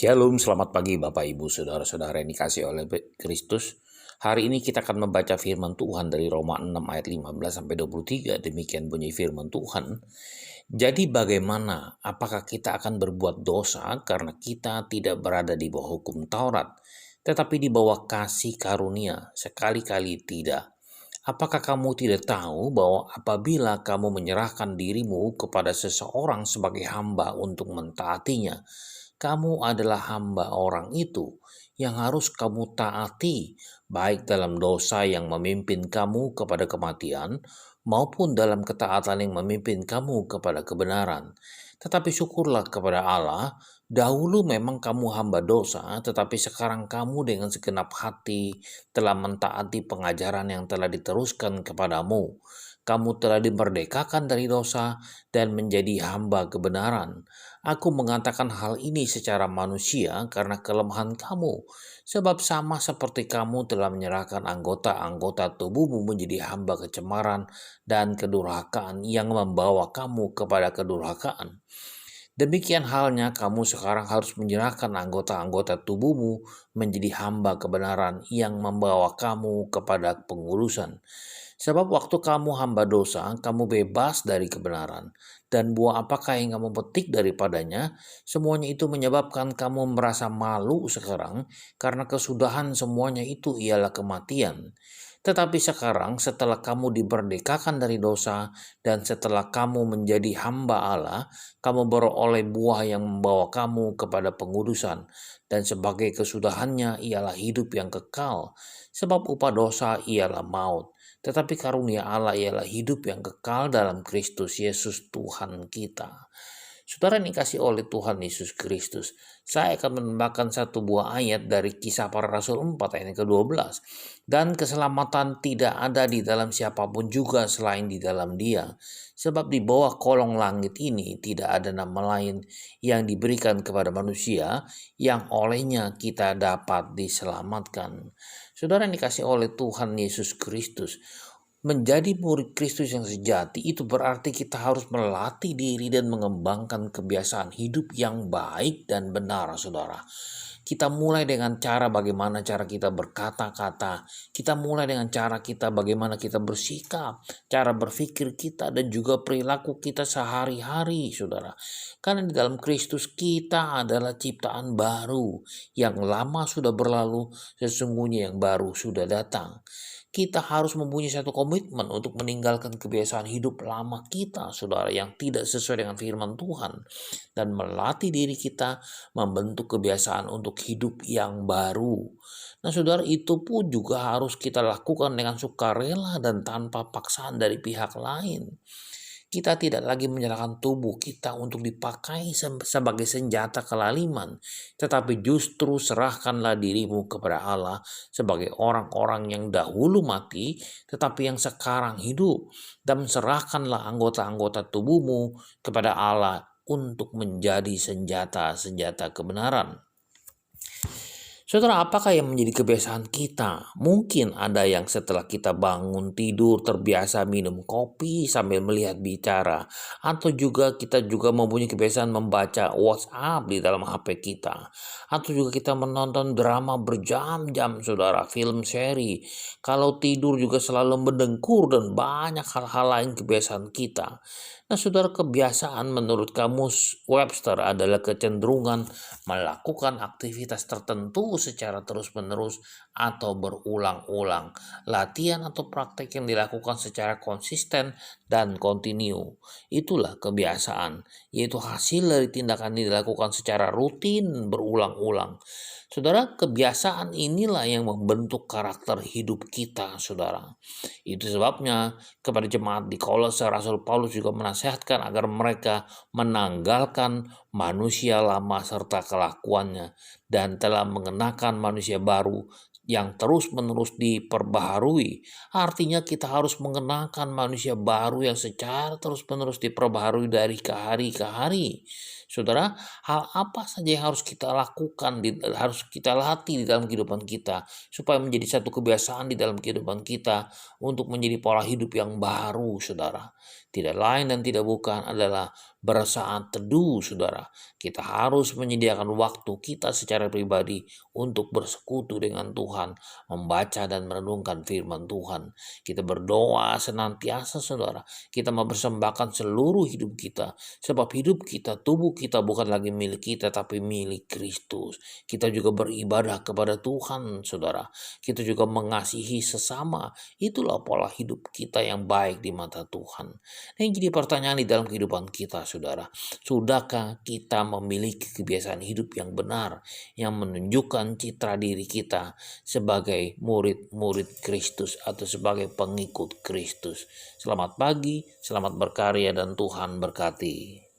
Shalom, selamat pagi Bapak Ibu Saudara-saudara yang dikasih oleh Kristus. Hari ini kita akan membaca firman Tuhan dari Roma 6 ayat 15 sampai 23. Demikian bunyi firman Tuhan. Jadi bagaimana? Apakah kita akan berbuat dosa karena kita tidak berada di bawah hukum Taurat, tetapi di bawah kasih karunia? Sekali-kali tidak. Apakah kamu tidak tahu bahwa apabila kamu menyerahkan dirimu kepada seseorang sebagai hamba untuk mentaatinya, kamu adalah hamba orang itu yang harus kamu taati, baik dalam dosa yang memimpin kamu kepada kematian, maupun dalam ketaatan yang memimpin kamu kepada kebenaran. Tetapi syukurlah kepada Allah, dahulu memang kamu hamba dosa, tetapi sekarang kamu dengan segenap hati telah mentaati pengajaran yang telah diteruskan kepadamu. Kamu telah dimerdekakan dari dosa dan menjadi hamba kebenaran. Aku mengatakan hal ini secara manusia karena kelemahan kamu, sebab sama seperti kamu telah menyerahkan anggota-anggota tubuhmu menjadi hamba kecemaran dan kedurhakaan yang membawa kamu kepada kedurhakaan. Demikian halnya kamu sekarang harus menyerahkan anggota-anggota tubuhmu menjadi hamba kebenaran yang membawa kamu kepada pengurusan. Sebab waktu kamu hamba dosa, kamu bebas dari kebenaran. Dan buah apakah yang kamu petik daripadanya, semuanya itu menyebabkan kamu merasa malu sekarang, karena kesudahan semuanya itu ialah kematian. Tetapi sekarang setelah kamu diberdekakan dari dosa, dan setelah kamu menjadi hamba Allah, kamu beroleh buah yang membawa kamu kepada pengudusan, dan sebagai kesudahannya ialah hidup yang kekal, sebab upah dosa ialah maut. Tetapi karunia Allah ialah hidup yang kekal dalam Kristus Yesus Tuhan kita. Saudara yang dikasih oleh Tuhan Yesus Kristus, saya akan menambahkan satu buah ayat dari Kisah Para Rasul 4 ayat yang ke-12. Dan keselamatan tidak ada di dalam siapapun juga selain di dalam Dia. Sebab di bawah kolong langit ini tidak ada nama lain yang diberikan kepada manusia yang olehnya kita dapat diselamatkan. Saudara yang dikasih oleh Tuhan Yesus Kristus, menjadi murid Kristus yang sejati itu berarti kita harus melatih diri dan mengembangkan kebiasaan hidup yang baik dan benar, saudara. Kita mulai dengan bagaimana cara kita berkata-kata, kita mulai dengan cara kita bagaimana kita bersikap, cara berpikir kita dan juga perilaku kita sehari-hari, saudara. Karena di dalam Kristus kita adalah ciptaan baru, yang lama sudah berlalu, sesungguhnya yang baru sudah datang. Kita harus mempunyai satu komitmen untuk meninggalkan kebiasaan hidup lama kita, saudara, yang tidak sesuai dengan firman Tuhan, dan melatih diri kita membentuk kebiasaan untuk hidup yang baru. Nah, saudara, itu pun juga harus kita lakukan dengan sukarela dan tanpa paksaan dari pihak lain. Kita tidak lagi menyerahkan tubuh kita untuk dipakai sebagai senjata kelaliman, tetapi justru serahkanlah dirimu kepada Allah sebagai orang-orang yang dahulu mati, tetapi yang sekarang hidup, dan serahkanlah anggota-anggota tubuhmu kepada Allah untuk menjadi senjata-senjata kebenaran. Saudara, apakah yang menjadi kebiasaan kita? Mungkin ada yang setelah kita bangun tidur terbiasa minum kopi sambil melihat bicara. Atau juga kita juga mempunyai kebiasaan membaca WhatsApp di dalam HP kita. Atau juga kita menonton drama berjam-jam, saudara, film seri. Kalau tidur juga selalu mendengkur dan banyak hal-hal lain kebiasaan kita. Nah, saudara, kebiasaan menurut kamus Webster adalah kecenderungan melakukan aktivitas tertentu secara terus-menerus atau berulang-ulang. Latihan atau praktek yang dilakukan secara konsisten dan kontinu. Itulah kebiasaan, yaitu hasil dari tindakan yang dilakukan secara rutin berulang-ulang. Saudara, kebiasaan inilah yang membentuk karakter hidup kita, saudara. Itu sebabnya kepada jemaat di Kolose, Rasul Paulus juga menasihatkan agar mereka menanggalkan manusia lama serta kelakuannya dan telah mengenakan manusia baru yang terus-menerus diperbaharui. Artinya kita harus mengenakan manusia baru yang secara terus-menerus diperbaharui dari ke hari ke hari. Saudara, hal apa saja yang harus kita lakukan, harus kita latih di dalam kehidupan kita, supaya menjadi satu kebiasaan di dalam kehidupan kita untuk menjadi pola hidup yang baru, saudara. Tidak lain dan tidak bukan adalah bersaat teduh, saudara. Kita harus menyediakan waktu kita secara pribadi untuk bersekutu dengan Tuhan, membaca dan merenungkan firman Tuhan. Kita berdoa senantiasa, saudara. Kita mempersembahkan seluruh hidup kita, sebab hidup kita, tubuh kita bukan lagi milik kita, tapi milik Kristus. Kita juga beribadah kepada Tuhan, saudara. Kita juga mengasihi sesama. Itulah pola hidup kita yang baik di mata Tuhan. Nah, yang jadi pertanyaan di dalam kehidupan kita, saudara. Sudahkah kita memiliki kebiasaan hidup yang benar, yang menunjukkan citra diri kita sebagai murid-murid Kristus atau sebagai pengikut Kristus? Selamat pagi, selamat berkarya, dan Tuhan berkati.